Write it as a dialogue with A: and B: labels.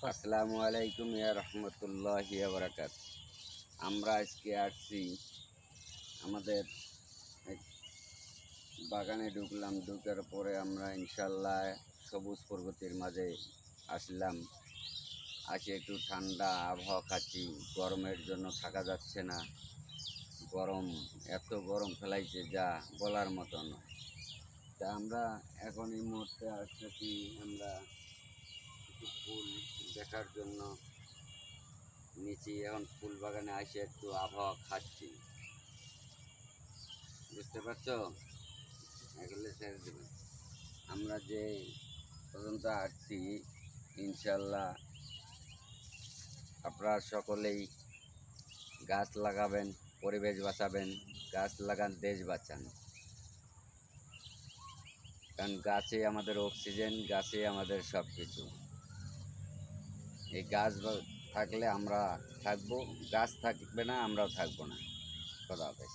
A: আসসালামু আলাইকুম ইয়া রহমতুল্লাহি ওয়া বারাকাতুহু। আমরা আজকে আসছি আমাদের এক বাগানে ঢুকলাম। ঢুকার পরে আমরা ইনশাল্লাহ সবুজ প্রগতির মাঝে আসলাম। আসে একটু ঠান্ডা আবহাওয়া খাচ্ছি। গরমের জন্য থাকা যাচ্ছে না। গরম, এত গরম ফেলাইছে যা বলার মতো নয়। তা আমরা এখন এই মুহূর্তে আসতেছি আমরা একটু ফুল দেখার জন্য নিচে। এখন ফুল বাগানে আসে একটু আবহাওয়া খাচ্ছি, বুঝতে পারছো? এগুলো ছেড়ে দেবেন। আমরা যে পর্যন্ত আসছি ইনশাল্লাহ আপনারা সকলেই গাছ লাগাবেন, পরিবেশ বাঁচাবেন। গাছ লাগান, দেশ বাঁচান। কারণ গাছে আমাদের অক্সিজেন, গাছে আমাদের সব কিছু। এই গাছ থাকলে আমরা থাকবো, গাছ থাকবে না আমরাও থাকবো না। খোদা হাফেজ।